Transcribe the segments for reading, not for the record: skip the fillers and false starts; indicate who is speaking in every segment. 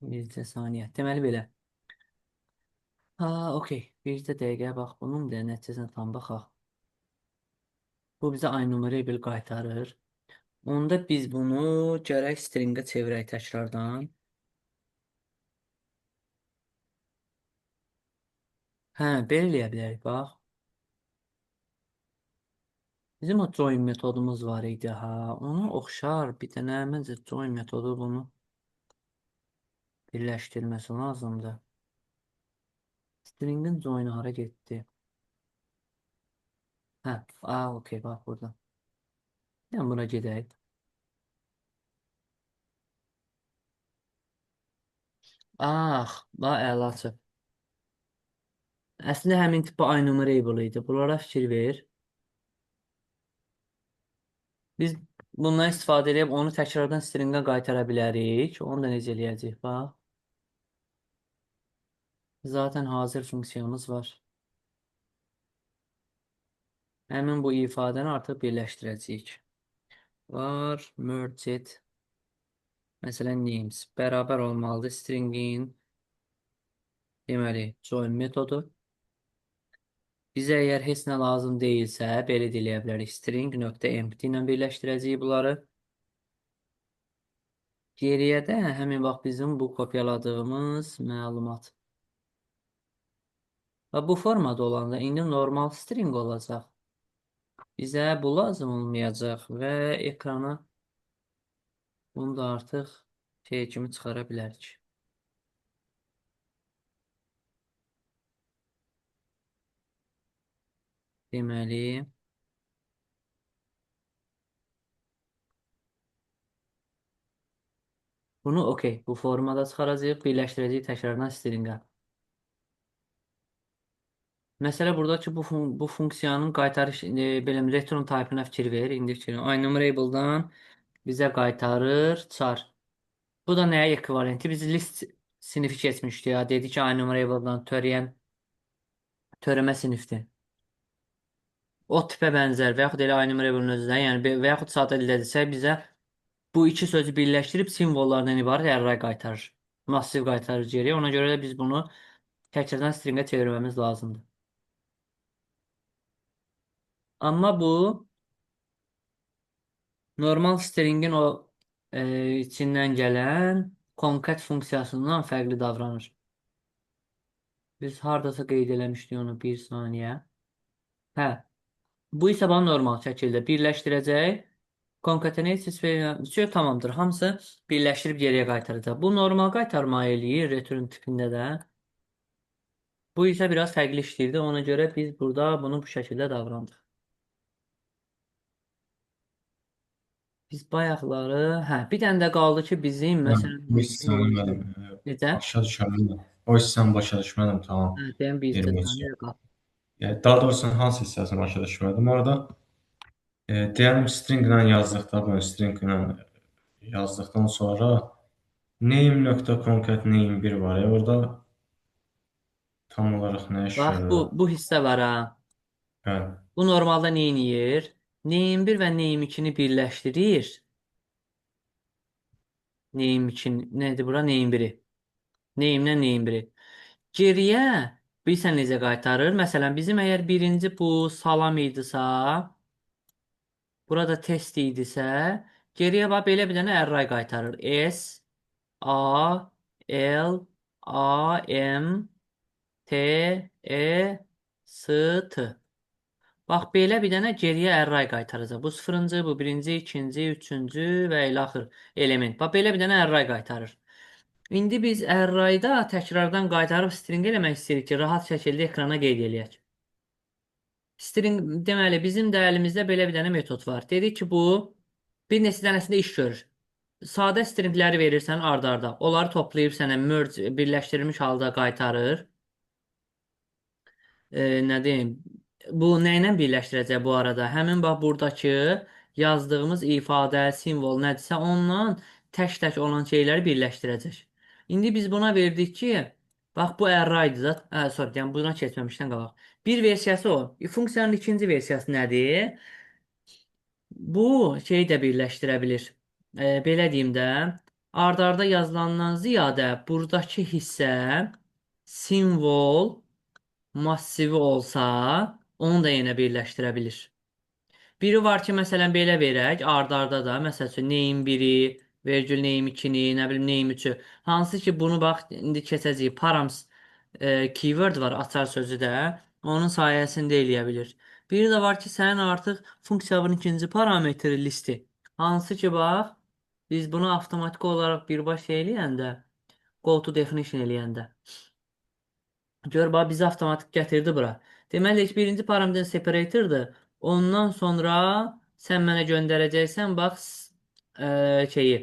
Speaker 1: Bircə saniyə. Deməli belə. Ha, okey. Bircə dəqiqə bax bunun da nəticəsinə tam baxaq. Bu bizə enumerable qaytarır. Onda biz bunu gərək stringə çevirək təkrardan. Hə, belə eləyə bilərik bax. Bizim o join metodumuz var idi ha. Ona oxşar bir dənə məncə join metodu bunu birləşdirməsi lazımdır. Stringin join'u hara getdi? Hə, okey bax burada. Yəni buna gedək. Bax əlaçı. Əslində həmin tip enumerable idi. Bunlara fikir ver. Biz bundan istifadə edib onu təkrardan stringə qaytara bilərik. Onu da necə eləyəcəyik? Bax. Zaten hazır funksiyamız var. Həmin bu ifadəni artıq birləşdirəcəyik. Var merged. Məsələn names bərabər olmalıdır stringin. Deməli join metodu. Bizə əgər heç nə lazım deyilsə, belə də eləyə bilərik. String.empty ilə birləşdirəcəyik bunları. Geriyə də həmin vaxt bizim bu kopyaladığımız məlumat. Və bu formada olanda indi normal string olacaq. Bizə bu lazım olmayacaq və ekrana bunu da artıq şey kimi çıxara bilərik. Deməli, bunu okey, bu formada çıxaracaq, birləşdirəcək təkrardan stringə. Məsələ burada ki, bu funksiyanın qaytarış, belə return type-ına fikir ver. İndi fikir ver. Enumerable-dan bizə qaytarır char. Bu da nəyə ekvivalenti? Biz list sinifi keçmişdik ya. Dedi ki, enumerable-dan törəmə sinifdir. O tipə bənzər və yaxud elə enumerable-ın özündən, yəni və yaxud sadə dildə desək bizə bu iki sözü birləşdirib simvollardan ibarət array qaytarır. Massiv qaytarır geriyə. Ona görə də biz bunu təkrardan stringə çevirməmiz lazımdır. Amma bu normal stringin o içindən gələn concat funksiyasından fərqli davranır. Biz hardasa qeyd eləmişdik onu bir saniyə. Hə, bu isə bana normal şəkildə birləşdirəcək. Concatenated və tamamdır. Hamısı birləşdirib geriyə qaytaracaq. Bu normal qaytarma eləyir return tipində də. Bu isə biraz fərqli işləyirdi. Ona görə biz burada bunu bu şəkildə davrandıq. Biz bayaqları, bir dənə də qaldı ki, bizim məsələn
Speaker 2: Bu hissəni mənim
Speaker 1: necə?
Speaker 2: başa düşmədim. O hissəni başa düşmədim, tamam.
Speaker 1: Deyəm bir
Speaker 2: 20
Speaker 1: saniyə qaldı.
Speaker 2: Yəni, daha doğrusu hansı hissəsini başa düşmədim. Orada deyəlim stringlə yazdıqda, bunu stringlə yazdıqdan sonra name.concat name1 var ya, orada tam olaraq nə iş
Speaker 1: Bax
Speaker 2: görür?
Speaker 1: bu hissə var ha.
Speaker 2: Hə,
Speaker 1: Bu normalda nə edir? Name 1 və name 2-ni birləşdirir. Name 2 nədir bura? Name 1-i. Name-lə name 1-i. Geriyə bilirsən necə qaytarır? Məsələn, bizim əgər birinci bu salam idisə, burada test idisə, geriyə bax belə bir dənə array qaytarır. S, A, L, A, M, T, E, S, T. Bax, belə bir dənə geriyə array qaytaracaq. Bu sıfırıncı, bu birinci, ikinci, üçüncü və ilə axır element. Bax, belə bir dənə array qaytarır. İndi biz arrayda təkrardan qaytarıb string eləmək istəyirik ki, rahat şəkildə ekrana qeyd eləyək. String, deməli, bizim də əlimizdə belə bir dənə metod var. Dedik ki, bu bir neçə dənəsində iş görür. Sadə stringləri verirsən arda-arda. Onları toplayıb sənə merge, birləşdirilmiş halda qaytarır. Nə deyim, bu nə ilə birləşdirəcək bu arada? Həmin bax buradakı yazdığımız ifadə, simvol nədirsə ondan tək-tək olan şeyləri birləşdirəcək. İndi biz buna verdik ki, bax bu arraydır da, sorry, yəni buna keçməmişdən qabaq. Bir versiyası o. Funksiyanın ikinci versiyası nədir? Bu şeyi də birləşdirə bilir. Belə deyim də, Arda-arda yazılandan ziyadə buradakı hissə simvol massivi olsa, onu da yenə birləşdirə bilir. Biri var ki, məsələn, belə verək, arda-arda da, məsəl üçün, neyim biri, vergül neyim 2-ni, nə bilim, neyim 3-ü. Hansı ki, bunu bax, indi keçəcəyik. Params keyword var, açar sözü də. Onun sayəsində eləyə bilir. Biri də var ki, sənin artıq funksiyanın ikinci parametri listi. Hansı ki, bax, biz bunu avtomatik olaraq birbaşa eləyəndə, go to definition eləyəndə. Gör, bax, bizi avtomatik gətirdi bura. Deməli, birinci parametr separatordır. Ondan sonra sən mənə göndərəcəksən, bax, şeyi,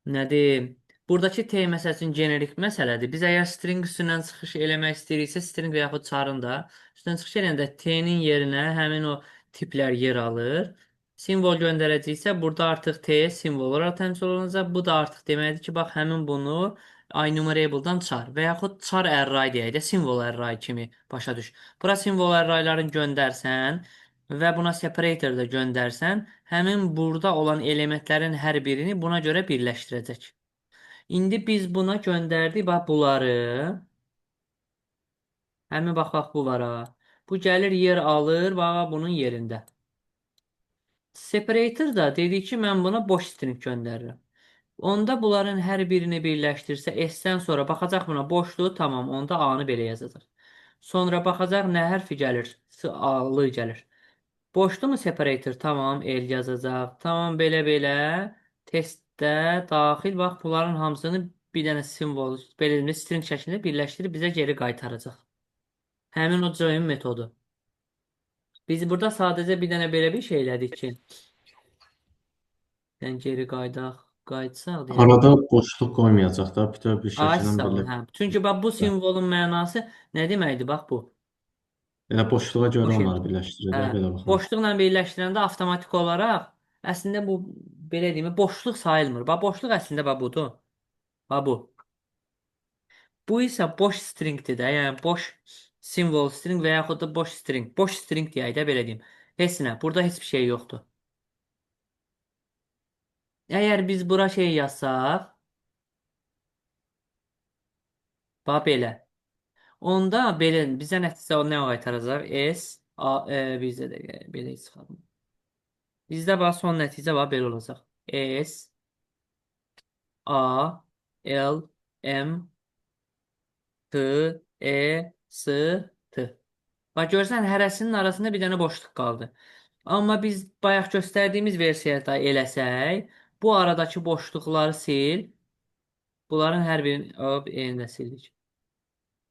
Speaker 1: nədir? Buradakı T məsəl üçün generik məsələdir. Biz əgər string üstündən çıxış eləmək istəyiriksə, string və yaxud çarın da üstündən çıxış eləyəndə T-nin yerinə həmin o tiplər yer alır. Simvol göndərəcəksə, burada artıq T simvol olaraq təmsil olunacaq. Bu da artıq deməkdir ki, bax, həmin bunu iNumerable'dan çar və yaxud çar array deyək də, simvol array kimi başa düş. Bura simvol arraylarını göndərsən və buna separator da göndərsən, həmin burada olan elementlərin hər birini buna görə birləşdirəcək. İndi biz buna göndərdik, bax, bunları. Həmin bax, bunlara. Bu gəlir, yer alır, bax, bunun yerində. Separator da dedi ki, mən buna boş string göndərirəm. Onda bunların hər birini birləşdirsə, S-dən sonra baxacaq buna boşluğu, tamam, onda A-nı belə yazacaq. Sonra baxacaq nə hərfi gəlir? A-lı gəlir. Boşdu mu separator? Tamam, el yazacaq. Tamam, belə-belə testdə daxil, bax, bunların hamısını bir dənə simvol, belə deyim, string şəklində birləşdirib bizə geri qaytaracaq. Həmin o join metodu. Biz burada sadəcə bir dənə belə bir şey elədik ki, yəni geri qayıtsaq deyək.
Speaker 2: Arada boşluq qoymayacaq da, bütöv bir
Speaker 1: Ay
Speaker 2: şəkillə
Speaker 1: sağ olun,
Speaker 2: belə.
Speaker 1: hə. Çünki bax, bu simvolun mənası nə deməkdir? Bax, bu.
Speaker 2: Elə boşluğa
Speaker 1: Bu
Speaker 2: görə
Speaker 1: şey.
Speaker 2: onları birləşdirir
Speaker 1: Hə.
Speaker 2: də, belə baxın.
Speaker 1: Boşluqla birləşdirəndə avtomatik olaraq əslində bu, belə deyim, boşluq sayılmır. Bax, boşluq əslində bax, budur. Bax, bu. Bu isə boş stringdir də, yəni boş simvol string və yaxud da boş string. Boş string deyək də, belə deyim. Heç nə, burada heç bir şey yoxdur. Əgər biz bura şey yazsaq, bax, belə. Onda belə bizə nəticə nə qaytaracaq? S, A, bizdə də belə çıxalım. Bizdə bax, son nəticə bax, belə olacaq. S, A, L, M, T, E, S, T. Bax, görsən, hərəsinin arasında bir dənə boşluq qaldı. Amma biz bayaq göstərdiyimiz versiyada eləsək, bu aradakı boşluqları sil. Bunların hər birini, hop, enində sildik.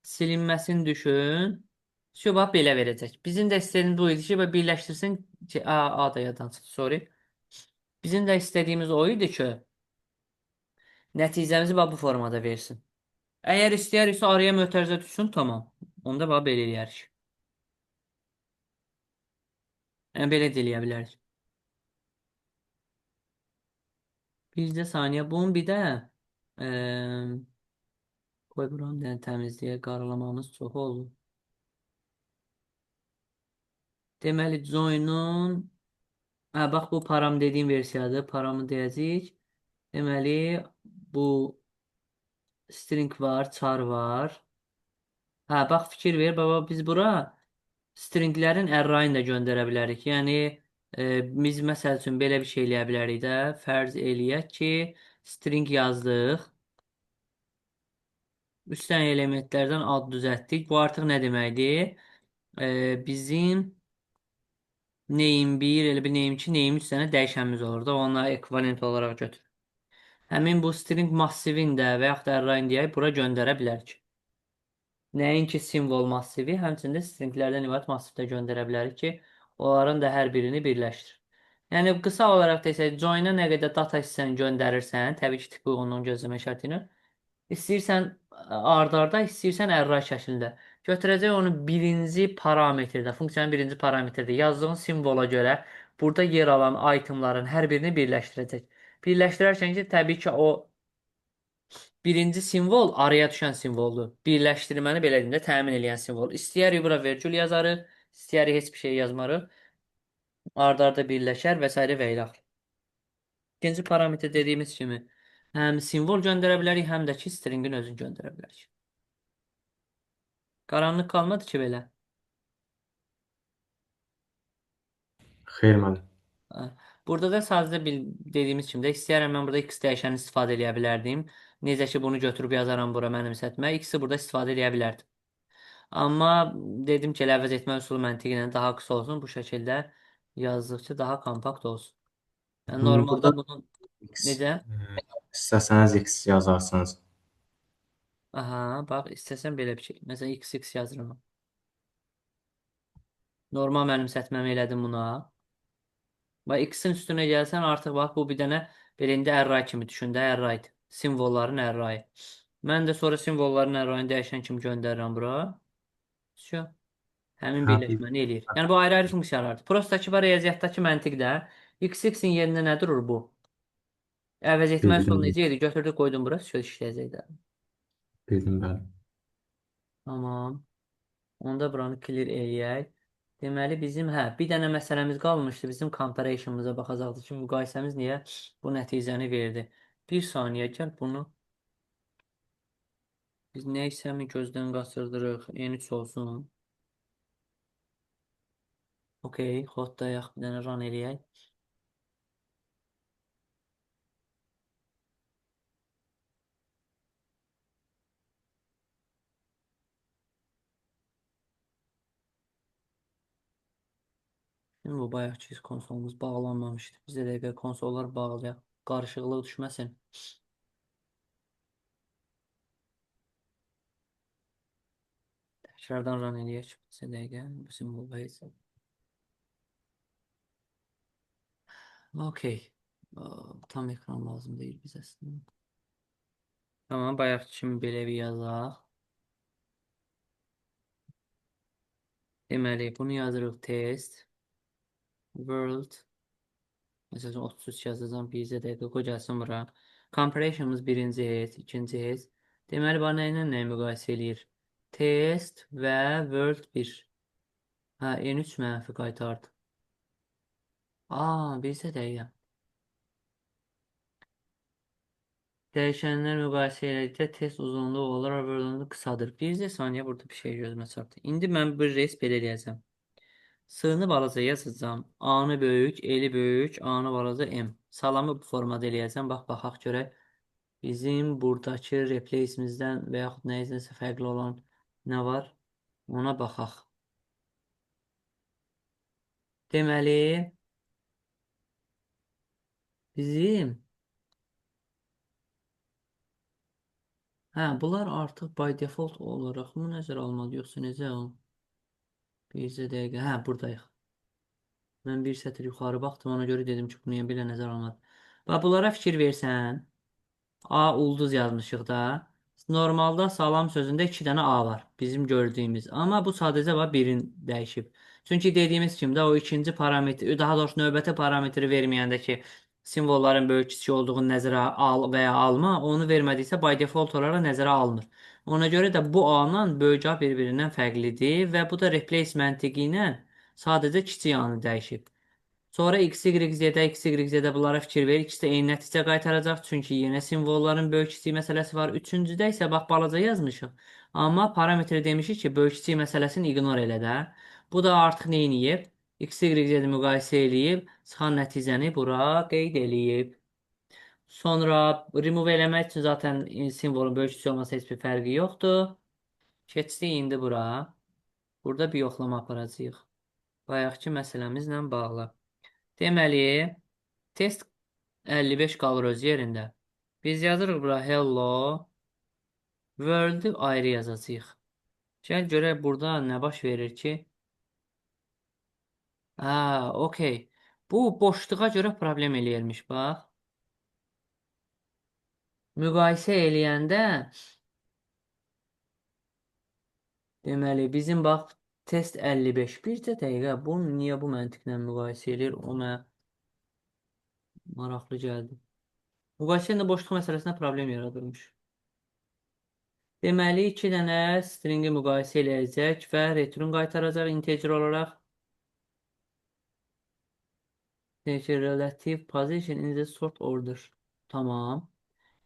Speaker 1: Silinməsini düşün. Şu, bax, belə verəcək. Bizim də istədiyimiz bu idi ki, birləşdirsin. A da yaddan çıxdı, sorry. Bizim də istədiyimiz o idi ki, nəticəmizi bax, bu formada versin. Əgər istəyəriksə araya mötərizə düşsün, tamam. Onda bax, belə eləyərik. Yəni, belə də eləyə bilərik. Bircə saniyə. Bunun bir də qoy buranı da təmizliyə qaralamamız çox olur. Deməli, join'un bax, bu param dediyim versiyadır. Paramı deyəcəyik. Deməli, bu string var, char var. Hə, bax, fikir ver. Baba, biz bura stringlərin arrayını da göndərə bilərik. Yəni, biz məsəl üçün belə bir şey eləyə bilərik də. Fərz eləyək ki, string yazdıq. 3 dənə elementlərdən ad düzəltdik. Bu artıq nə deməkdir? Bizim name 1, elə bir name 2, name 3 dənə dəyişənimiz olur da. Onları ekvivalent olaraq götür. Həmin bu string massivini də və yaxud da arrayını deyək, bura göndərə bilərik. Nəinki simvol massivi, həmçində stringlərdən ibarət massivdə göndərə bilərik ki, onların da hər birini birləşdir. Yəni, qısa olaraq desək, join-a nə qədər data hissəni göndərirsən, təbii ki, tipi uyğunluğunu gözləmə şərti ilə, istəyirsən arda-arda, istəyirsən array şəklində. Götürəcək onu birinci parametrdə, funksiyanın birinci parametrdə yazdığın simvola görə burada yer alan itemların hər birini birləşdirəcək. Birləşdirərkən ki, təbii ki, o birinci simvol araya düşən simvoldur. Birləşdirməni belə deyim də təmin edən simvol. İstəyərik bura vergül yazarıq, istəyərik heç bir şey yazmarıq. Arda-arda birləşər və s. və ilə. İkinci parametr dediyimiz kimi həm simvol göndərə bilərik, həm də ki, stringin özünü göndərə bilərik. Qaranlıq qalmadı ki, belə.
Speaker 2: Xeyr müəllim.
Speaker 1: Hə. Burada da sadəcə dediyimiz kimi də istəyərəm mən burada x dəyişəni istifadə edə bilərdim. Necə ki, bunu götürüb yazaram bura mənimsətmə. X-i burada istifadə edə bilərdim. Amma dedim ki, əvəz etmə üsulu məntiqi ilə daha qısa olsun. Bu şəkildə yazdıqca daha kompakt olsun. Yəni,
Speaker 2: Burada
Speaker 1: normalda bunun
Speaker 2: X,
Speaker 1: necə?
Speaker 2: istəsəniz X yazarsınız.
Speaker 1: Aha, bax, istəsən belə bir şey. Məsələn, XX yazıram. Normal mənimsətməmi elədim buna. Və X-in üstünə gəlsən artıq bax, bu bir dənə belə indi array kimi düşün də, arraydır. Simvolların arrayı. Mən də sonra simvolların arrayını dəyişən kimi göndərirəm bura. Şu. Həmin
Speaker 2: Hə,
Speaker 1: birləşməni eləyir. Yəni, bu ayrı-ayrı funksiyalardır. Prostdakı var, riyaziyyatdakı məntiq də. X-in yerinə nə durur bu? Əvəz etmə üsulu
Speaker 2: bildim,
Speaker 1: necə idi? Götürdük, qoydum bura, söz işləyəcək də.
Speaker 2: bildim bəli.
Speaker 1: Tamam. Onda buranı clear eləyək. Deməli, bizim, bir dənə məsələmiz qalmışdı. Bizim comparation'ımıza baxacaqdı ki, müqayisəmiz niyə bu nəticəni verdi. Bir saniyə, gəl bunu. Biz nə isəmi gözdən qaçırdırıq. N3 olsun. Okey, xoddayaq, bir dənə run eləyək. Şimdi bu bayaqki konsolumuz bağlanmamışdı. Bizə dəqiqə konsollar bağlayaq. Qarışıqlıq düşməsin. Təkrardan run eləyək. Bizə dəqiqə bu simvol heç. Okey. Tam ekran lazım deyil bizə əslində. Tamam, bayaqki kimi belə bir yazaq. Deməli, bunu yazırıq test. World. Məsələn, 33 yazacağım. Bizə dəqiqə qoy gəlsin bura. Comparation'ımız birinci heç, ikinci heç. Deməli, bana nə ilə nəyi müqayisə eləyir? Test və world 1. N3 mənfi qaytardı. Bizə dəqiqə. Dəyişənlər müqayisə elədikdə test uzunluğu olur, world qısadır. Bircə saniyə burada bir şey gözümə çarpdı. İndi mən bir reis belə eləyəcəm. Sığını balaca yazacağım. A-nı böyük, L-i böyük, A-nı balaca M. Salamı bu formada eləyəcəm. Bax, baxaq görək. Bizim buradakı replace'imizdən və yaxud nəyizənsə fərqli olan nə var? Ona baxaq. Deməli, bizim bunlar artıq by default olaraq mı nəzərə almalı, yoxsa necə o? Bircə dəqiqə, buradayıq. Mən bir sətir yuxarı baxdım, ona görə dedim ki, bunu belə nəzərə almalı. Bax, bunlara fikir versən, A ulduz yazmışıq da. Normalda salam sözündə 2 dənə A var. Bizim gördüyümüz. Amma bu sadəcə var, birin dəyişib. Çünki dediyimiz kimi də o ikinci parametri, daha doğrusu növbəti parametri verməyəndə ki, simvolların böyük kiçik olduğunu nəzərə al və ya alma, onu vermədiksə by default olaraq nəzərə alınır. Ona görə də bu A-la böyük A bir-birindən fərqlidir və bu da replace məntiqi ilə sadəcə kiçik A-nı dəyişib. Sonra x, y, z-də, x, y, z-də bunlara fikir ver. İkisi də eyni nəticə qaytaracaq. Çünki yenə simvolların böyük kiçik məsələsi var. Üçüncüdə isə bax balaca yazmışıq. Amma parametri demişik ki, böyük kiçik məsələsini ignor elə də. Bu da artıq nə edib? X, y, z-i müqayisə eləyib. Çıxan nəticəni bura qeyd eləyib. Sonra remove eləmək üçün zaten simvolun böyük kiçik olması heç bir fərqi yoxdur. Keçdik indi bura. Burada bir yoxlama aparacağıq. Bayaqki məsələmizlə bağlı. Deməli, test 55 qalır öz yerində. Biz yazırıq bura hello world ayrı yazacağıq. Gəl görək burada nə baş verir ki? Okey. Bu boşluğa görə problem eləyirmiş, bax. Müqayisə eləyəndə deməli, bizim bax test 55. Bircə dəqiqə, bu niyə bu məntiqlə müqayisə eləyir? O mənə maraqlı gəldi. Müqayisə ilə boşluq məsələsində problem yaradılmış. Deməli, 2 dənə stringi müqayisə eləyəcək və return qaytaracaq integer olaraq. Deyək ki, relative position in the sort order. Tamam.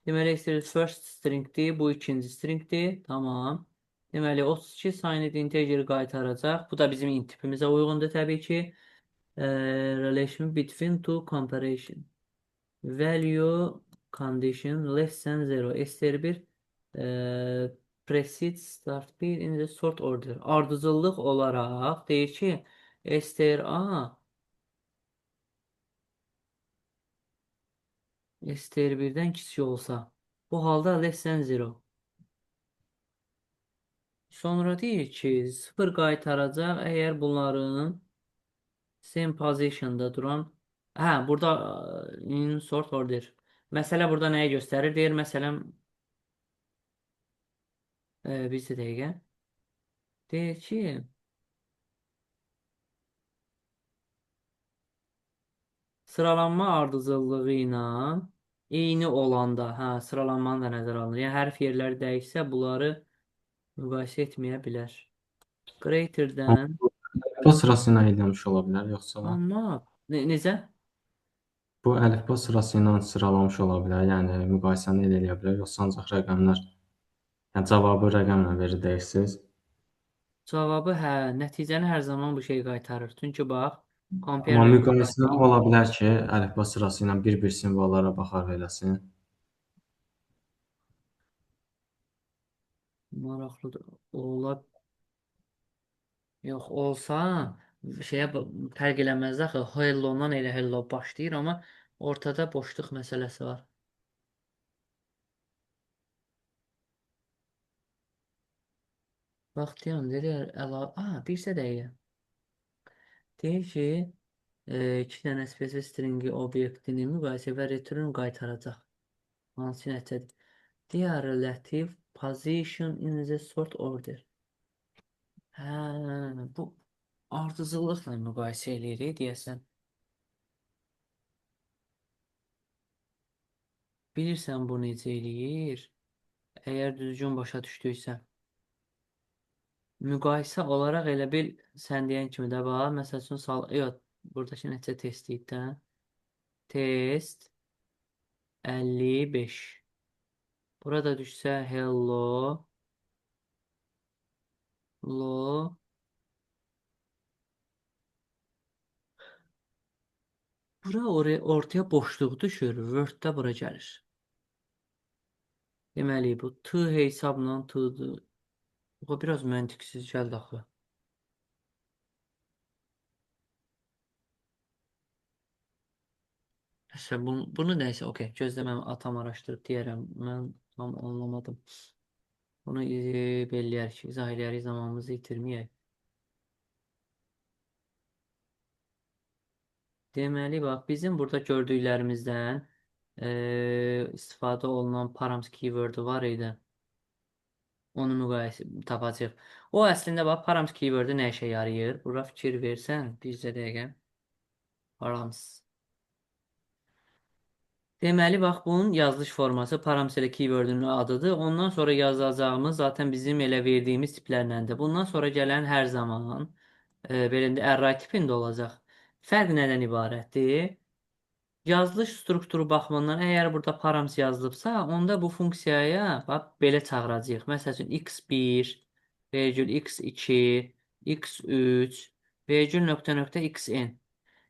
Speaker 1: Deməli, first stringdir, bu ikinci stringdir. Tamam. Deməli, 32 signed integer qaytaracaq. Bu da bizim int tipimizə uyğundur təbii ki. Relation between two comparison. Value condition less than 0. STR1 proceed start 1 in the sort order. Ardıcıllıq olaraq deyir ki, STR-A STR1-dən kiçik olsa, bu halda less than 0. Sonra deyir ki, 0 qaytaracaq əgər bunların same position'da duran. Hə, burada in sort order. Məsələ burada nəyi göstərir? Deyir, məsələn, bir dəqiqə. Deyir ki, sıralanma ardıcıllığı ilə eyni olanda, hə, sıralanmanı da nəzərə alınır. Yəni, hərf yerləri dəyişsə, bunları müqayisə etməyə bilər. Greater-dən,
Speaker 2: Bu sırası ilə eləmiş ola bilər, yoxsa
Speaker 1: amma, necə?
Speaker 2: bu əlifba sırası ilə sıralamış ola bilər, yəni müqayisəni elə eləyə bilər, yoxsa ancaq rəqəmlər, yəni cavabı rəqəmlə verir deyirsiniz.
Speaker 1: Cavabı, hə, nəticəni hər zaman bu şey qaytarır. Çünki, bax, compare
Speaker 2: Amma
Speaker 1: range
Speaker 2: müqayisə ola bilər ki, əlifba sırası ilə bir-bir simvollara baxar eləsin.
Speaker 1: maraqlıdır. Ola, yox, olsa, şeyə fərq eləməz axı. Hello-dan elə hello başlayır, amma ortada boşluq məsələsi var. Bax, deyən, deyir, bircə dəqiqə. Deyir ki, iki dənə special stringi obyektini müqayisə və return qaytaracaq. Hansı nəticədir? Dear relative position in the sort order. Hə, bu ardıcıllıqla müqayisə eləyirik, deyəsən. Bilirsən bu necə eləyir? Əgər düzgün başa düşdüksə. Müqayisə olaraq elə bil, sən deyən kimi də bax, məsəl üçün, yox, buradakı nəticə test deyib də. Test 55. Burada düşsə hello, lo, ortaya boşluq düşür, Word-də bura gəlir. Deməli, bu t hesabla t'dır. Bu biraz məntiqsiz gəldi axı. Nəsə, bunu nəysə, okey, gözlə mən atam araşdırıb deyərəm. Mən tam anlamadım. Bunu belləyərik, izah eləyərik, zamanımızı itirməyək. Deməli, bax, bizim burada gördüklərimizdən istifadə olunan params keyword-ı var idi. Onu müqayisə tapacaq. O, əslində, bax, params keyword-ı nə işə yarayır? Bura fikir versən, bircə dəqiqə. Params. Deməli, bax, bunun yazılış forması params ilə keyword-ün adıdır. Ondan sonra yazacağımız zaten bizim elə verdiyimiz tiplərləndir. Bundan sonra gələn hər zaman belə array tipində olacaq. Fərq nədən ibarətdir? Yazılış strukturu baxımından əgər burada params yazılıbsa, onda bu funksiyaya bax, belə çağıracağıq. Məsəl üçün, x1, virgül x2, x3, virgül nöqtə nöqtə xn.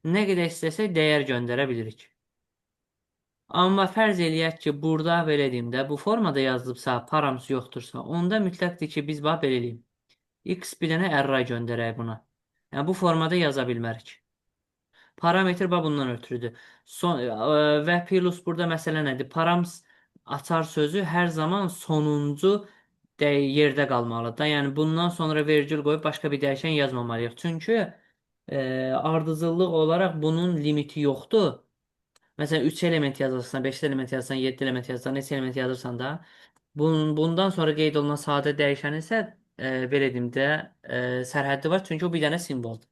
Speaker 1: Nə qədər istəsək dəyər göndərə bilirik. Amma fərz eləyək ki, burada belə deyim də, bu formada yazılıbsa, params yoxdursa, onda mütləqdir ki, biz bax belə eləyim. X bir dənə array göndərək buna. Yəni, bu formada yaza bilmərik. Parametr bax bundan ötürüdür. Və plus burada məsələ nədir? Params açar sözü hər zaman sonuncu yerdə qalmalıdır. Yəni, bundan sonra vergül qoyub başqa bir dəyişən yazmamalıyıq. Çünki ardıcıllıq olaraq bunun limiti yoxdur. Məsələn, 3 element yazırsan, 5 element yazırsan, 7 element yazırsan, neçə element yazırsan da, bundan sonra qeyd olunan sadə dəyişən isə belə deyim də, sərhəddi var, çünki o bir dənə simvoldur.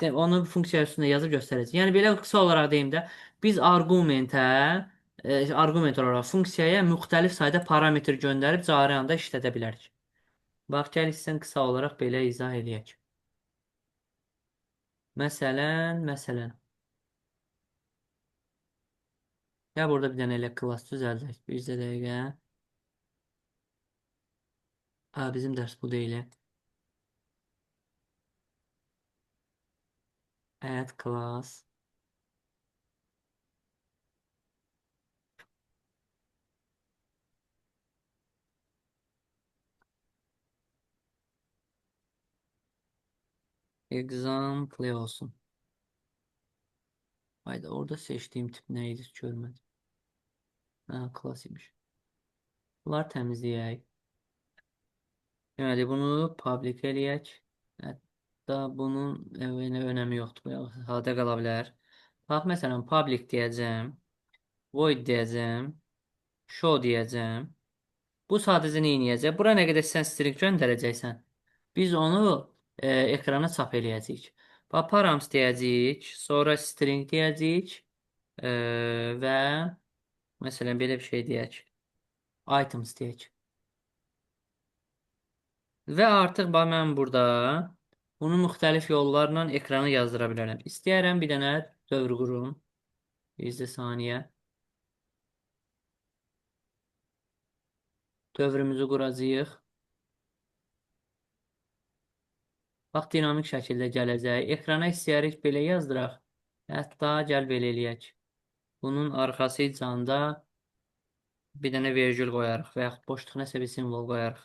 Speaker 1: Onu funksiya üstündə yazıb göstərəcək. Yəni, belə qısa olaraq deyim də, biz argument olaraq funksiyaya müxtəlif sayda parametr göndərib cari anda işlədə bilərik. Bax, gəl istəyən qısa olaraq belə izah edək. Məsələn. Ya burada bir dənə elə klass düzəldək. Bizdə dəqiqə. Bizim dərs bu deyil. Add class. Example olsun. Hayda orada seçtiğim tip neydi hiç görmedim. Ha, class imiş. Bunlar təmizləyək. Deməli bunu public eləyək. Hətta bunun önəmi yoxdur. Sadə qala bilər. Bax məsələn public deyəcəm. Void deyəcəm. Show deyəcəm. Bu sadəcə nə edəcək? Bura nə qədər sən string göndərəcəksən. Biz onu ekrana çap eləyəcəyik. Bax params deyəcəyik. Sonra string deyəcəyik. Və məsələn belə bir şey deyək. Items deyək. Və artıq bax mən burada bunu müxtəlif yollarla ekrana yazdıra bilərəm. İstəyərəm bir dənə dövr qurum. İzlə saniyə. Dövrümüzü quracağıq. Bax dinamik şəkildə gələcək. Ekrana istəyərik belə yazdıraq. Hətta gəl belə eləyək. Bunun arxası canda bir dənə vergül qoyarıq və yaxud boşluq nəsə bir simvol qoyarıq.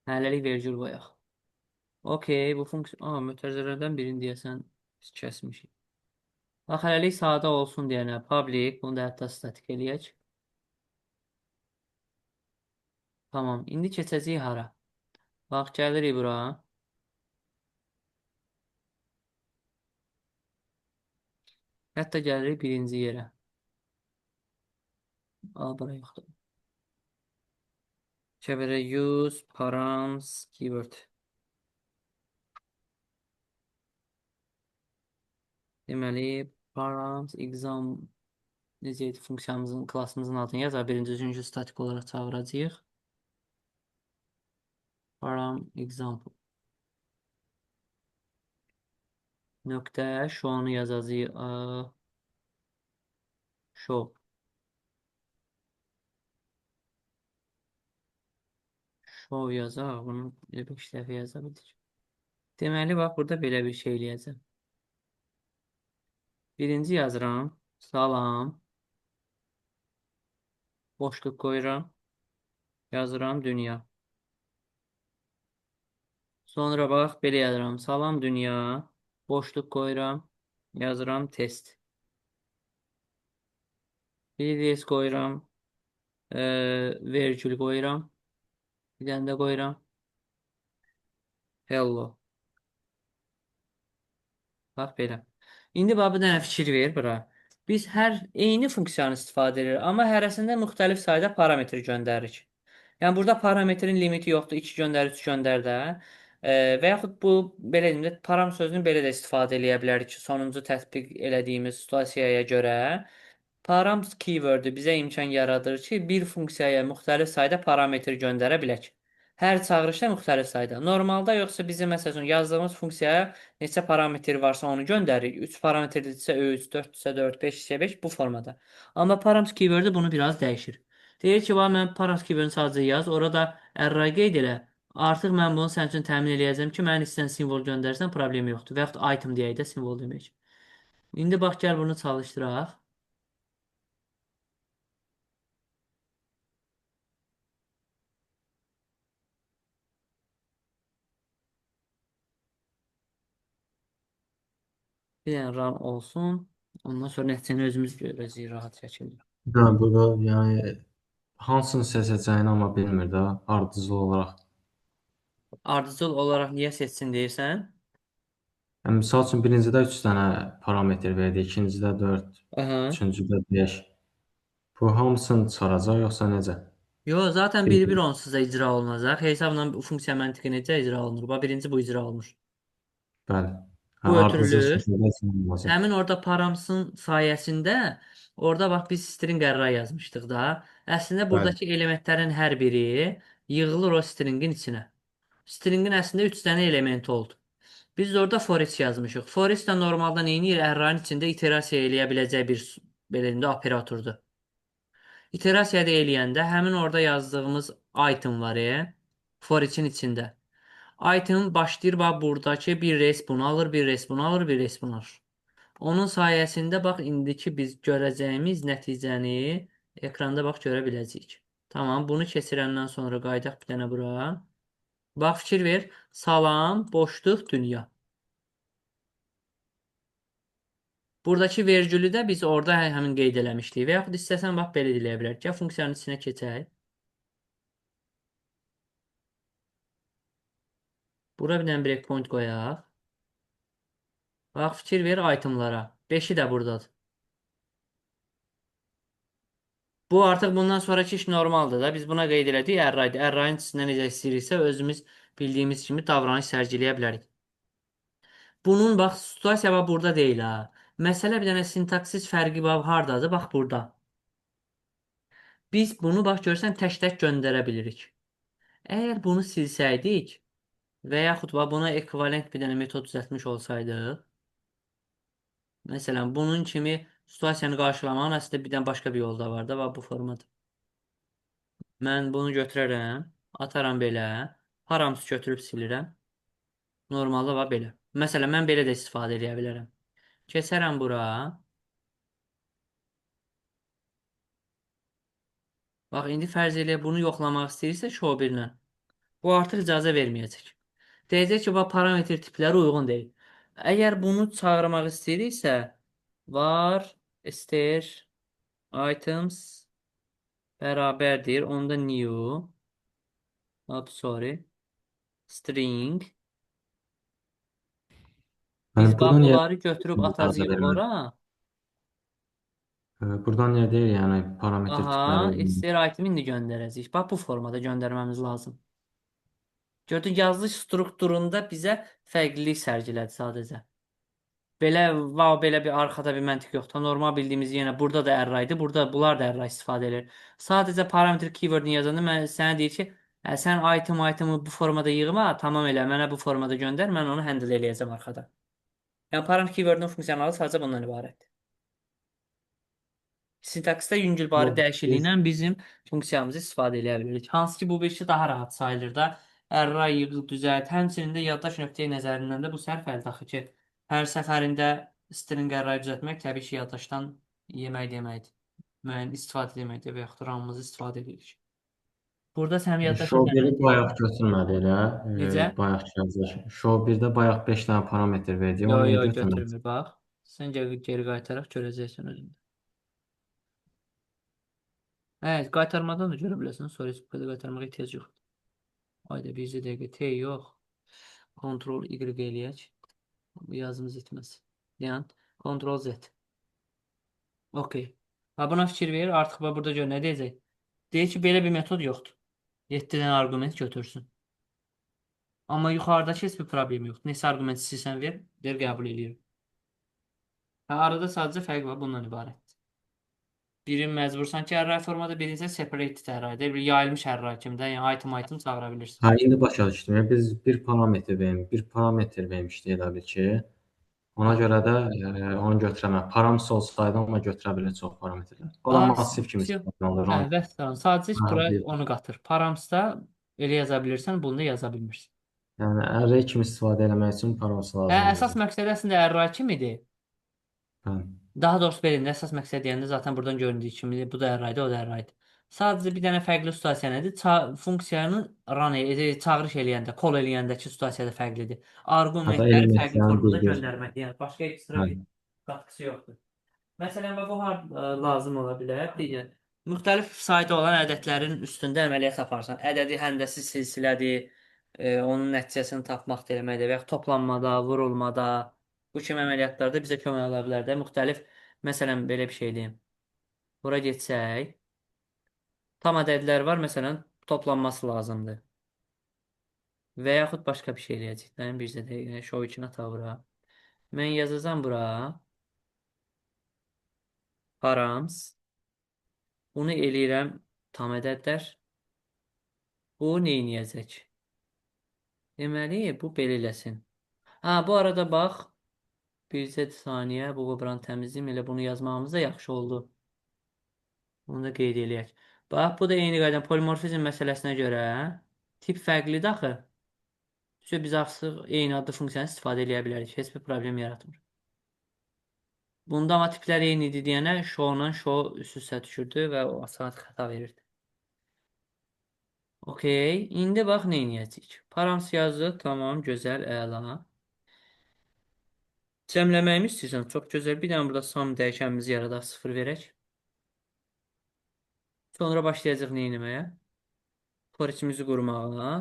Speaker 1: Hələlik vergül qoyaq. Okey, bu funksiya... Mötərizələrdən birini deyəsən biz kəsmişik. Bax, hələlik sadə olsun deyənə public, bunu da hətta statik eləyək. Tamam, indi keçəcəyik hara? Bax, gəlirik bura. Hətta gəlirik birinci yerə. Bura yoxdur. Çevirə use params keyword. Deməli, params exam necə funksiyamızın, klassımızın adını yazar. Birinci, üçüncü statik olaraq çağıracağıq. Param example. Nöqtə, show'unu yazacağıq. Show. Show yazaq. Bunu bir dəfə yaza bildik. Deməli, bax, burada belə bir şey eləyəcəm. Birinci yazıram. Salam. Boşluq qoyuram. Yazıram dünya. Sonra bax, belə yazıram. Salam dünya. Boşluq qoyuram. Yazıram test. Bir qoyuram. Vergül qoyuram. Bir dənə də qoyuram. Hello. Bax belə. İndi bax bir dənə fikir ver bura. Biz hər eyni funksiyanı istifadə edirik, amma hərəsində müxtəlif sayda parametr göndəririk. Yəni burada parametrin limiti yoxdur. 2 göndər, 3 göndər də. Və yaxud bu belə deyim də param sözünü belə də istifadə eləyə bilərik ki, sonuncu tətbiq elədiyimiz situasiyaya görə params keyword bizə imkan yaradır ki, bir funksiyaya müxtəlif sayda parametr göndərə bilək. Hər çağırışda müxtəlif sayda. Normalda yoxsa bizim məsələn yazdığımız funksiyaya neçə parametr varsa onu göndəririk. 3 parametrdirsə 3, 4-dirsə 4, 5-dirsə 5 bu formada. Amma params keyword bunu biraz dəyişir. Deyir ki, mən params keywordunu sadəcə yaz, orada array qeyd elə. Artıq mən bunu sənin üçün təmin eləyəcəm ki, mən istəyən simvol göndərsən problemi yoxdur. Və yaxud item deyək də simvol demək. İndi bax gəl bunu çalışdıraq. Bir dənə run olsun. Ondan sonra nəticəni özümüz görəcəyik rahat şəkildə.
Speaker 2: Hə, burada yəni hansını seçəcəyini amma bilmir də ardıcıl olaraq.
Speaker 1: Ardıcıl olaraq niyə seçsin deyirsən?
Speaker 2: Yəni, misal üçün birincidə 3 dənə parametr verdi, ikincidə 4,
Speaker 1: Aha.
Speaker 2: üçüncüdə 5. Bu hamısını çıxaracaq yoxsa necə?
Speaker 1: Yo, zaten
Speaker 2: Bir,
Speaker 1: bir-bir onsuz da icra olunacaq. Hesabla bu funksiya məntiqi necə icra olunur? Bax, birinci bu icra olmuş.
Speaker 2: bəli. Hə,
Speaker 1: Bu
Speaker 2: ardıcıl
Speaker 1: ötürülür.
Speaker 2: şəkildə isə olacaq.
Speaker 1: Həmin orada paramsın sayəsində orada bax biz string array yazmışdıq da. Əslində
Speaker 2: Bəli.
Speaker 1: buradakı elementlərin hər biri yığılır o stringin içinə. Stringin əslində 3 dənə elementi oldu. Biz orada for each yazmışıq. For each də normalda nə edir? Ərrayın içində iterasiya eləyə biləcək bir belə deyim də operatordur. İterasiya da eləyəndə həmin orada yazdığımız item var, for each-in içində. Item başlayır bax buradakı bir res bunu alır, bir res bunu alır, bir res bunu alır. Onun sayəsində bax indiki biz görəcəyimiz nəticəni ekranda bax görə biləcəyik. Tamam, bunu keçirəndən sonra qayıdaq bir dənə bura. Bax fikir ver. Salam, boşluq, dünya. Buradakı vergülü də biz orada həmin qeyd eləmişdik. Və yaxud istəsən bax belə eləyə bilərik. Gəl funksiyanın içinə keçək. Bura bir dənə breakpoint qoyaq. Bax fikir ver itemlara. 5-i də buradadır. Bu artıq bundan sonraki iş normaldır da. Biz buna qeyd elədik arraydı. Arrayın içində necə istəyiriksə özümüz bildiyimiz kimi davranış sərgiləyə bilərik. Bunun bax situasiya bax burada deyil ha. Məsələ bir dənə sintaksis fərqi bax hardadır? Bax burada. Biz bunu bax görsən tək-tək göndərə bilirik. Əgər bunu silsəydik və yaxud bax buna ekvivalent bir dənə metod düzəltmiş olsaydıq, məsələn bunun kimi situasiyanı qarşılamağın əslində bir dənə başqa bir yolu da var da, bax bu formada. Mən bunu götürərəm, ataram belə, paramsı götürüb silirəm. Normalda bax belə. Məsələn, mən belə də istifadə edə bilərəm. Keçərəm bura. Bax, indi fərz elə bunu yoxlamaq istəyirsə show 1-lə. Bu artıq icazə verməyəcək. Deyəcək ki, bax, parametr tipləri uyğun deyil. Əgər bunu çağırmaq istəyiriksə, var, stir, items, bərabərdir. Onda new, sorry, string.
Speaker 2: Yəni
Speaker 1: Biz bax,
Speaker 2: buradan niyə
Speaker 1: bunları götürüb
Speaker 2: icazə
Speaker 1: atacağıq
Speaker 2: verməz?
Speaker 1: ora.
Speaker 2: Buradan niyə deyir, yəni parametr tipləri
Speaker 1: Aha,
Speaker 2: uyğun.
Speaker 1: istəyir item indi göndərəcəyik. Bax, bu formada göndərməmiz lazım. Gördün, yazılış strukturunda bizə fərqlilik sərgilədi sadəcə. Belə, belə bir arxada bir məntiq yoxdur. Normal bildiyimiz yenə burada da arraydı. Burada bunlar da array istifadə edir. Sadəcə parametr keywordini yazanda mən sənə deyir ki, sən itemi bu formada yığma, tamam elə, mənə bu formada göndər, mən onu handle eləyəcəm arxada. Yəni parametr keywordun funksiyalı sadəcə bundan ibarətdir. Sintaksda yüngülvari
Speaker 2: Yox, biz
Speaker 1: dəyişikliyindən bizim funksiyamızı istifadə edə bilirik. Hansı ki, bu bir şey daha rahat sayılır da. Array yığıl düzəlt. Həmçinin də yaddaş nöqteyi nəzərindən də bu səhv əldə axı ki, hər səfərində string array düzəltmək təbii ki, yaddaşdan yemək deməkdir. Müəyyən istifadə deməkdir və yaxud da RAM-ımızı istifadə edirik. Burada sən yaddaşa
Speaker 2: show 1-i
Speaker 1: nədən
Speaker 2: bayaq
Speaker 1: deyirsən?
Speaker 2: götürmədi elə.
Speaker 1: Necə?
Speaker 2: Bayaq yazılış. Show 1-də bayaq 5 dənə parametr verdi.
Speaker 1: Yo,
Speaker 2: Onu niyə
Speaker 1: yo,
Speaker 2: götürmədi?
Speaker 1: götürmür, bax. Sən geri qaytaraq görəcəksən özündə. Evet, qaytarmadan da görə bilərsən. Sonra heç bu qədər qaytarmağa ehtiyac yoxdur. Ayda bircə dəqiqə T yox. Ctrl Y eləyək. Bu yazımız etməz. Yəni Ctrl Z. OK. Ha, buna fikir ver. Artıq burada gör nə deyəcək. Deyir ki, belə bir metod yoxdur. 7 dənə arqument götürsün. Amma yuxarıdakı heç bir problem yoxdur. Neçə arqument istəyirsən ver, der qəbul eləyir. Ha, arada sadəcə fərq var bundan ibarətdir. Biri məcbursan ki, array formada, birinci separated arraydır. Bir yayılmış array kimi də, yəni item çağıra bilirsən.
Speaker 2: Hə, indi başa düşdüm. Yəni biz bir parametr vermişdik elə bil ki. Ona görə də onu götürəmə. Paramsız olsaydı amma götürə bilir çox parametrlər. O da massiv kimi istifadə olunur.
Speaker 1: Hə, vəssalam. Sadəcə
Speaker 2: Hə,
Speaker 1: bura
Speaker 2: bir,
Speaker 1: onu qatır. Paramsda elə yaza bilirsən, bunu da yaza bilmirsən.
Speaker 2: yəni array kimi istifadə etmək üçün paramsı
Speaker 1: Hə,
Speaker 2: lazımdır
Speaker 1: əsas
Speaker 2: bizə.
Speaker 1: məqsəd əslində array kimidir.
Speaker 2: Hə.
Speaker 1: Daha doğrusu belə, əsas məqsəd deyəndə zaten buradan göründüyü kimi bu da arraydır, o da arraydır. Sadəcə bir dənə fərqli situasiya nədir? Funksiyanı çağırış eləyəndə, call eləyəndəki situasiya da fərqlidir.
Speaker 2: Hətta
Speaker 1: Arqumentləri fərqli
Speaker 2: elementlərin
Speaker 1: formada
Speaker 2: bir-bir.
Speaker 1: göndərmək. Yəni başqa ekstra
Speaker 2: Hə.
Speaker 1: bir qatqısı yoxdur. Məsələn, bu lazım ola bilər. Digər, müxtəlif sayda olan ədədlərin üstündə əməliyyat aparsan. Ədədi həndəsi silsilədir, onun nəticəsini tapmaq deməkdir və yaxud toplanmada, vurulmada, bu kimi əməliyyatlarda bizə kömək ola bilər də. Müxtəlif, məsələn, belə bir şey deyim. Bura getsək, tam ədədlər var, məsələn, toplanması lazımdır. Və yaxud başqa bir şey eləyəcək. Mənim bircə dəqiqə show üçün ata bura. Mən yazacağam bura. Params. Bunu eləyirəm tam ədədlər. Bu neyniyəcək? Deməli, bu belə eləsin. Ha, bu arada bax, bircə saniyə bu qobranı təmizləyim. Elə bunu yazmağımız da yaxşı oldu. Bunu da qeyd eləyək. Bax, bu da eyni qaydan polimorfizm məsələsinə görə tip fərqlidir axı. Biz artıq eyni adlı funksiyanı istifadə edə bilərik. Heç bir problem yaratmır. Bunda amma tiplər eyni idi deyənə show-la show üst-üstə düşürdü və o asanat xəta verirdi. Okey. İndi bax nə edəcəyik? Params yazdı. Tamam, gözəl, əla. Cəmləməyimi istəyirsən? Çox gözəl. Bir dənə burada sum dəyişənimizi yaradaq, 0 verək. Sonra başlayacaq nə etməyə? For içimizi qurmağa.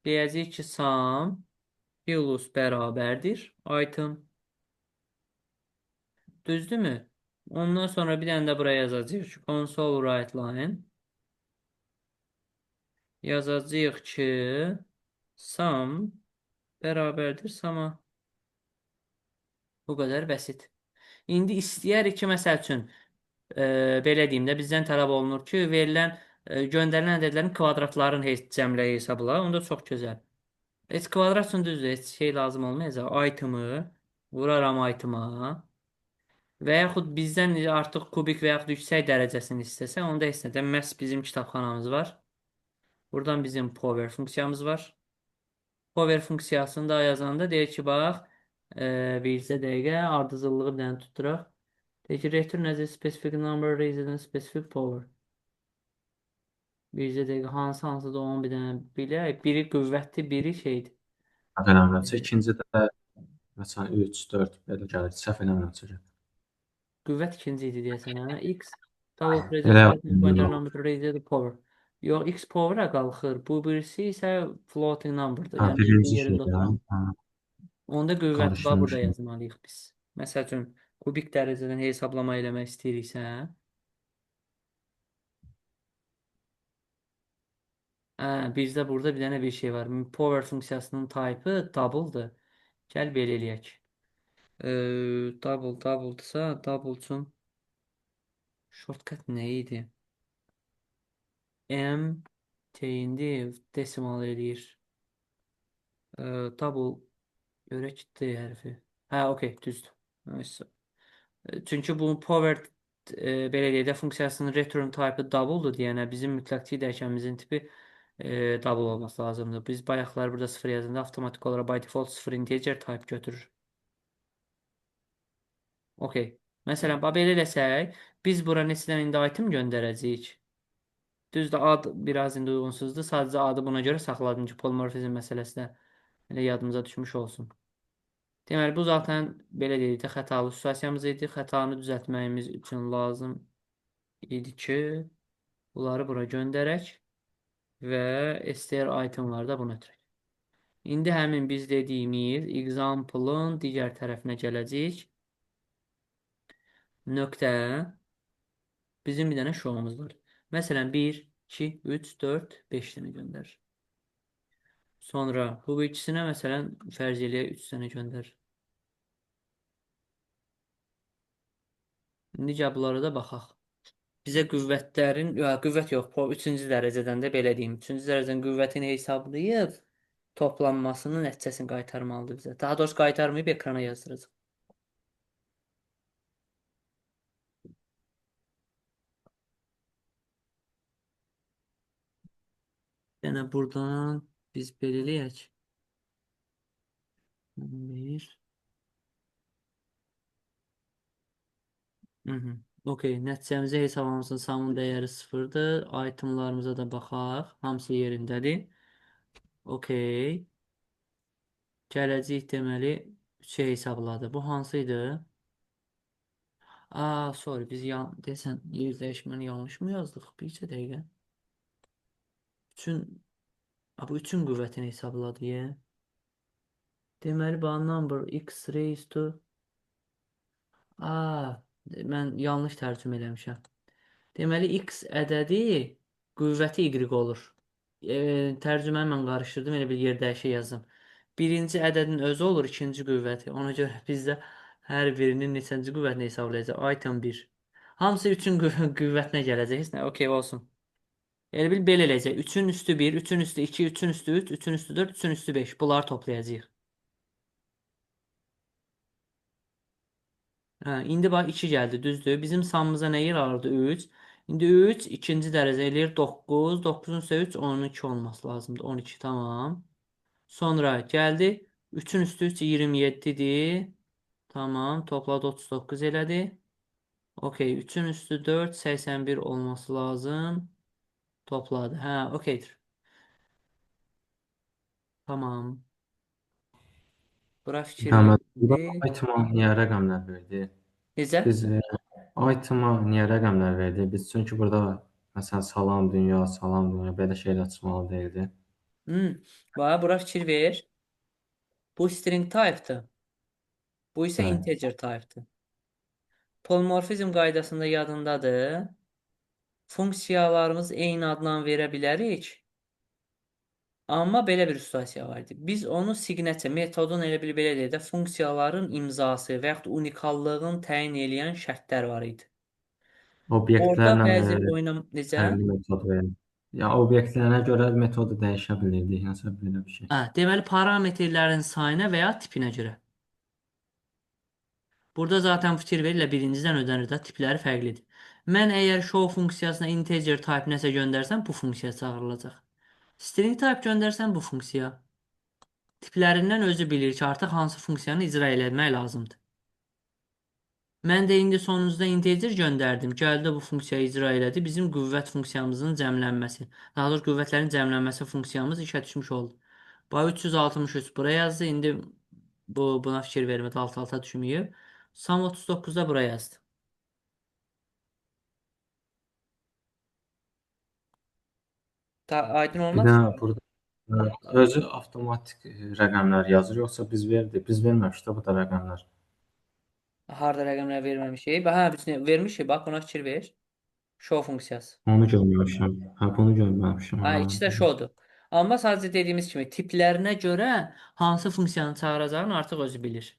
Speaker 1: Deyəcəyik ki, sum plus bərabərdir item. Düzdürmü? Ondan sonra bir dənə də buraya yazacağıq ki, console write line. Yazacağıq ki, sum bərabərdir sum'a. Bu qədər bəsit. İndi istəyərik ki, məsəl üçün, belə deyim də, bizdən tələb olunur ki, verilən, göndərilən ədədlərin kvadratların cəmləyi hesabla. Onda çox gözəl. Heç kvadrat üçün düzdür, heç şey lazım olmayacaq. Item'ı vuraram item'a. Və yaxud bizdən artıq kubik və yaxud yüksək dərəcəsini istəsə, onda heç nədən məhz bizim kitabxanamız var. Buradan bizim power funksiyamız var. Power funksiyasını da yazanda deyir ki, bax, bircə dəqiqə ardıcıllığı bir dənə tutturaq. Deyir ki, return as a specific number raised in specific power. Bircə dəqiqə hansı da onun bir dənə bilək. Biri qüvvətli, biri şeydir.
Speaker 2: Səhv eləmirəmsə, ikinci də məsələn 3, 4 belə gəlir. Səhv eləmirəmsə.
Speaker 1: Qüvvət ikinci idi deyəsən, hə? X double present
Speaker 2: Elə
Speaker 1: floating pointer
Speaker 2: yox.
Speaker 1: number raised to the power. Yox, x power-a qalxır. Bu birisi isə floating number-dır.
Speaker 2: Ha,
Speaker 1: Yəni
Speaker 2: birinci
Speaker 1: yerində
Speaker 2: şeydə.
Speaker 1: oturan.
Speaker 2: Ha,
Speaker 1: Onda qüvvəti var, burada
Speaker 2: qarışdırmışdım.
Speaker 1: yazmalıyıq biz. Məsəl üçün, kubik dərəcədən hesablama eləmək istəyiriksə, bizdə burada bir dənə bir şey var. Power funksiyasının type-ı double-dır. Gəl belə eləyək. Double-dırsa, double üçün shortcut nə idi? M teyindi desimal eləyir. Double görək D hərfi. Hə, okey, düzdür. Neyse. Çünki bu power, belə deyək də, funksiyasının return type-ı double-dur deyənə bizim mütləq dəyişənimizin tipi double olması lazımdır. Biz bayaqlar burada 0 yazında avtomatik olaraq by default 0 integer type götürür. Okey. Məsələn, belə desək, biz bura neçədən indi item göndərəcəyik. Düzdür, ad biraz indi uyğunsuzdur. Sadəcə adı buna görə saxladım ki, polimorfizm məsələsi də elə yadımıza düşmüş olsun. Deməli, bu zaten belə deyək də xətalı situasiyamız idi. Xətanı düzəltməyimiz üçün lazım idi ki, bunları bura göndərək və str itemları da bunu ötürək. İndi həmin biz dediyimiz example-ın digər tərəfinə gələcəyik. Nöqtə. Bizim bir dənə şovumuz var. Məsələn, 1, 2, 3, 4, 5 dənə göndər. Sonra bu ikisinə məsələn fərz eləyək 3 dənə göndər. İndi gəl bunlara da baxaq. Bizə qüvvətlərin, qüvvət yox, 3-cü dərəcədən də belə deyim. 3-cü dərəcənin qüvvətini hesablayıb toplanmasının nəticəsini qaytarmalıdır bizə. Daha doğrusu qaytarmayıb ekrana yazdıracaq. Yəni buradan biz belə eləyək. 1. Okey, nəticəmizə hesablamasının summun dəyəri 0-dır. Itemlarımıza da baxaq. Hamısı yerindədir. Okey. Gələcək deməli 3-ə hesabladı. Bu hansı idi? Sorry, biz desən yer dəyişməni yanlış mı yazdıq? Bircə dəqiqə. Bu 3-ün qüvvətini hesabladı. Deməli, bu number x raised to... Mən yanlış tərcümə eləmişəm. Deməli, x ədədi qüvvəti y olur. Tərcüməni mən qarışdırdım, elə bir yer dəyişə yazdım. Birinci ədədin özü olur, ikinci qüvvəti. Ona görə bizdə hər birinin neçənci qüvvətini hesablayacaq. Item 1. Hamısı 3-ün qüvvətinə gələcək. Heç nə, okey olsun. Elə bil belə eləyəcək. 3-ün üstü 1, 3-ün üstü 2, 3-ün üstü 3, 3-ün üstü 4, 3-ün üstü 5. Bunları toplayacağıq. Hə, indi bax 2 gəldi, düzdür. Bizim samımıza nə yer alırdı? 3. İndi 3 ikinci dərəcə eləyir 9. 9-un üstə 3 12 olması lazımdır. 12 tamam. Sonra gəldi 3-ün üstü 3 27-dir. Tamam, topladı 39 elədi. Okey, 3-ün üstü 4 81 olması lazım. Topladı. Hə, okeydir. Tamam. Bura fikir
Speaker 2: Əhməd, burada
Speaker 1: verildi.
Speaker 2: item niyə rəqəmlər verdi?
Speaker 1: Necə?
Speaker 2: Biz item niyə rəqəmlər verdi? Biz çünki burada məsələn salam dünya belə şeylər çıxmalı deyildi.
Speaker 1: Bax, bura fikir ver. Bu string type'dır. Bu isə
Speaker 2: Bəli.
Speaker 1: integer type'dır. Polimorfizm qaydasında yadındadır. Funksiyalarımız eyni adla verə bilərik. Amma belə bir situasiya var idi. Biz onu signature metodun elə bil belə deyək də funksiyaların imzası və yaxud unikallığını təyin edən şərtlər var idi. Orada
Speaker 2: Obyektlərlə
Speaker 1: bəzi oynam necə?
Speaker 2: fərqli metod verir. Ya obyektlərinə görə metodu dəyişə bilirdik, nəsə belə bir şey.
Speaker 1: Hə, deməli parametrlərin sayına və ya tipinə görə. Burada zaten fikir verirlə birinciden ödənir də tipləri fərqlidir. Mən əgər show funksiyasına integer type nəsə göndərsəm bu funksiya çağırılacaq. String type göndərsəm bu funksiya. Tiplərindən özü bilir ki, artıq hansı funksiyanı icra etmək lazımdır. Mən də indi sonunuzda integer göndərdim. Gəldi bu funksiyayı icra elədi. Bizim qüvvət funksiyamızın cəmlənməsi. Daha doğrusu qüvvətlərin cəmlənməsi funksiyamız işə düşmüş oldu. Bax 363 bura yazdı. İndi buna fikir vermədi. Alt-alta düşməyib. Sam 39-da bura yazdı. Aydın
Speaker 2: Bir
Speaker 1: olmadı
Speaker 2: də
Speaker 1: ki.
Speaker 2: burada özü avtomatik rəqəmlər yazır, yoxsa biz verdik, biz verməmişdik də bu da rəqəmlər.
Speaker 1: Harda rəqəmlər verməmişik. Hə, bütün vermişik. Bax, buna fikir ver. Show funksiyası.
Speaker 2: Onu görməmişəm. Hə, bunu görməmişəm.
Speaker 1: Hə,
Speaker 2: Ha.
Speaker 1: ikisi də showdur. Amma sadəcə dediyimiz kimi tiplərinə görə hansı funksiyanı çağıracağını artıq özü bilir.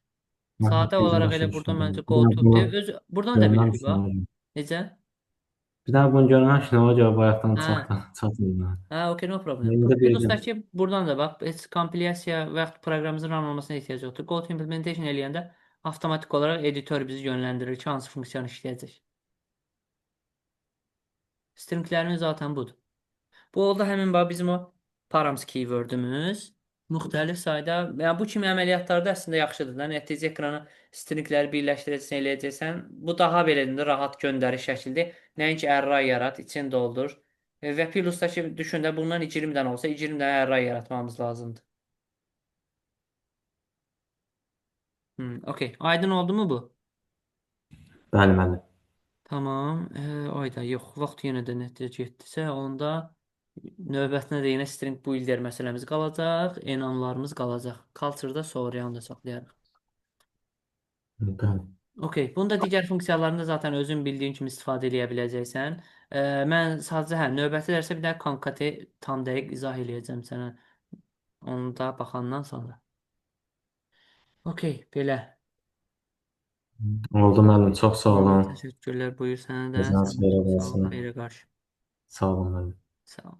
Speaker 2: Hə,
Speaker 1: Sadə
Speaker 2: indi
Speaker 1: olaraq
Speaker 2: başa
Speaker 1: elə buradan
Speaker 2: düşdüm.
Speaker 1: məncə
Speaker 2: Bir
Speaker 1: go
Speaker 2: də
Speaker 1: to
Speaker 2: bunu
Speaker 1: de. Buradan da bilirdi
Speaker 2: görməmişdim.
Speaker 1: bax.
Speaker 2: Hocam.
Speaker 1: Necə?
Speaker 2: Bir də bunu görməmişdim. O görə bayaqdan
Speaker 1: Hə.
Speaker 2: çatmır.
Speaker 1: Hə, okey, no problem.
Speaker 2: İndi bildim.
Speaker 1: Windows'dakı buradan da bax, heç kompilyasiya və yaxud proqramımızın run olmasına ehtiyac yoxdur. Go to implementation eləyəndə avtomatik olaraq editor bizi yönləndirir ki, hansı funksiyanı işləyəcək. Stringlərimiz zaten budur. Bu oldu həmin bax bizim o params keywordümüz. Müxtəlif sayda, yəni bu kimi əməliyyatlarda əslində yaxşıdır da. Nəticə ekrana stringləri birləşdirəcəksən, eləyəcəksən. Bu daha belədir, rahat göndəriş şəkildir. Nəinki array yarat, içini doldur. Və Plus-dakı düşün də bundan 20 dənə olsa 20 dənə array yaratmamız lazımdır. Okey. Aydın oldu mu bu?
Speaker 2: Bəli, müəllim.
Speaker 1: Tamam. Ayda yox. Vaxt yenə də nəticə getdisə, onda növbətinə də yenə string builder məsələmiz qalacaq, enamlarımız qalacaq. Culture-da soğuyan da saxlayarıq.
Speaker 2: Bəli.
Speaker 1: Okey. Bunda digər funksiyalarında zaten özün bildiyin kimi istifadə edə biləcəksən. Mən sadəcə növbəti dərsə bir də konkate tam dəqiq izah eləyəcəm sənə. Onu da baxandan sonra. Okey, belə.
Speaker 2: Oldu müəllim. Çox sağ
Speaker 1: Tamam,
Speaker 2: olun.
Speaker 1: təşəkkürlər. Buyur sənə də.
Speaker 2: Gözünüz
Speaker 1: Sən də
Speaker 2: xeyrə
Speaker 1: çox sağ ol.
Speaker 2: qalsın.
Speaker 1: Xeyrə qarşı.
Speaker 2: Sağ olun müəllim.
Speaker 1: Sağ ol.